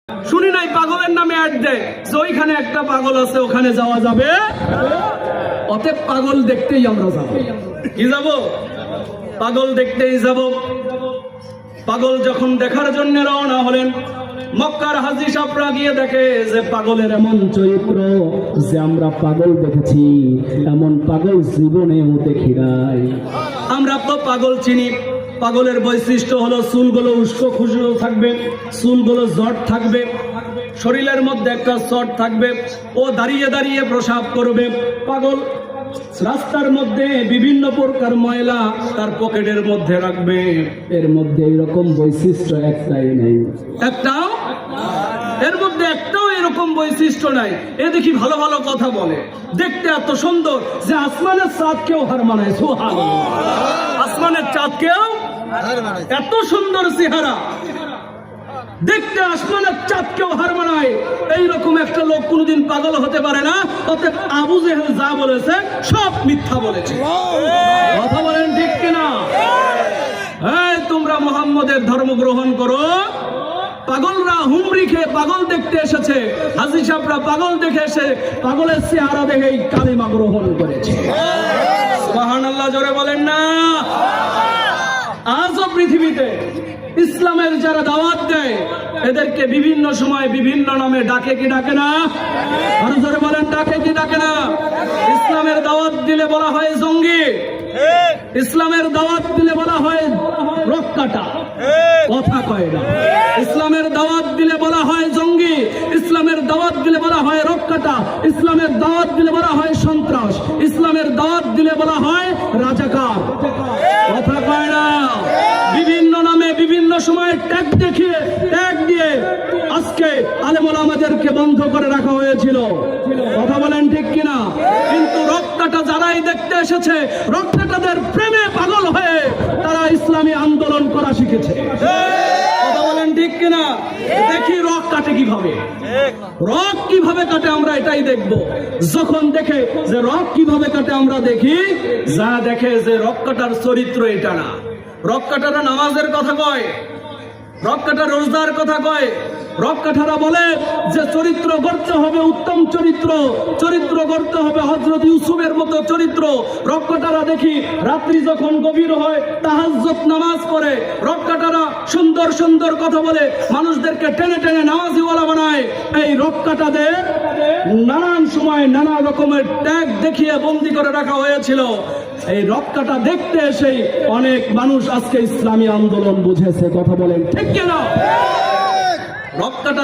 শুনি নাই পাগলের নামে অ্যাড দেয় যে ওইখানে একটা পাগল আছে, ওখানে যাওয়া যাবে। অতএব পাগল দেখতেই আমরা যাব। কি যাব? পাগল দেখতেই যাব। পাগল যখন দেখার জন্য রওনা হলেন, মক্কার হাজী সাহেবরা গিয়ে দেখে যে পাগলের এমন চরিত্র যে আমরা পাগল দেখেছি, এমন পাগল জীবনেও দেখি নাই। আমরা তো পাগল চিনি। পাগলের বৈশিষ্ট্য হলো চুলগুলো উস্কো খুশো থাকবে, চুলগুলো জট থাকবে, শরীরের মধ্যে একটা চট থাকবে, ও দাঁড়িয়ে দাঁড়িয়ে প্রসাব করবে। পাগল রাস্তার মধ্যে বিভিন্ন প্রকার ময়লা তার পকেটের মধ্যে রাখবে। এর মধ্যে এরকম বৈশিষ্ট্য একটাই নেই, একটাও এর মধ্যে একটাও এরকম বৈশিষ্ট্য নাই। এ দেখি ভালো ভালো কথা বলে, দেখতে এত সুন্দর যে আসমানের চাঁদকেও হার মানায়। সুবহানাল্লাহ, আসমানের চাঁদকেও এত সুন্দর চেহারা, দেখতে আসমানের চাঁদকেও হার মানায়। এইরকম একটা লোক কোনোদিন পাগল হতে পারে না। অতএব আবু জেহেল যা বলেছে সব মিথ্যা বলেছে। কথা বলেন ঠিক কিনা? হ্যাঁ, তোমরা মুহাম্মদের ধর্ম গ্রহণ করো। পাগলরা হুমরি খেয়ে পাগল দেখতে এসেছে, হাজী সাহেবরা পাগল দেখে এসে পাগলের চেহারা দেখে কালিমা গ্রহণ করেছে। সুবহানাল্লাহ, জোরে বলেন না। আজও পৃথিবীতে ইসলামের যারা দাওয়াত দেয় এদেরকে বিভিন্ন সময় বিভিন্ন নামে ডাকে কি ডাকে না? আরো জোরে বলেন, ডাকে কি ডাকে না? ইসলামের দাওয়াত দিলে বলা হয় জঙ্গি, ইসলামের দাওয়াত দিলে বলা হয় রক কাটা, কথা কয় না। ইসলামের দাওয়াত দিলে বলা হয় জঙ্গি, ইসলামের দাওয়াত দিলে বলা হয় রক কাটা, ইসলামের দাওয়াত দিলে বলা হয় সন্ত্রাস, ইসলামের দাওয়াত দিলে বলা হয় রাজাকার, কথা কয় না। বিভিন্ন নামে বিভিন্ন সময় ট্যাগ দেখিয়ে ট্যাগ দিয়ে আজকে আলেম ওলামাদেরকে বন্ধ করে রাখা হয়েছিল। কথা বলেন ঠিক কিনা? কিন্তু রক্তটা যারাই দেখতে এসেছে, রক্তটাদের প্রেমে পাগল হয়ে তারা ইসলামী আন্দোলন করা শিখেছে। কথা বলেন ঠিক কিনা? দেখি রক কাটে কিভাবে, রক কিভাবে কাটে আমরা এটাই দেখব। যখন দেখে যে রক কিভাবে কাটে আমরা দেখি, যা দেখে যে রক কাটার চরিত্র এটা না। রক কাটারা নামাজের কথা কয়, রক কাটা রোজার কথা কয়। রক কাঠারা বলে যে চরিত্র গড়তে হবে উত্তম চরিত্র, চরিত্র গড়তে হবে হযরত ইউসুফের মতো চরিত্র। রক কাটারা দেখি রাত্রি যখন গভীর হয় তাহাজ্জুদ নামাজ পড়ে। রক কাটারা সুন্দর সুন্দর কথা বলে, মানুষদেরকে টেনে টেনে নামাজিওয়ালা বানায়। এই রক কাটাদের নানান সময় নানা রকমের ট্যাগ দেখিয়ে বন্দী করে রাখা হয়েছিল। এই রক কাটা দেখতে এসেই অনেক মানুষ আজকে ইসলামী আন্দোলন বুঝেছে। কথা বলেন ঠিক কিনা? রক কাটা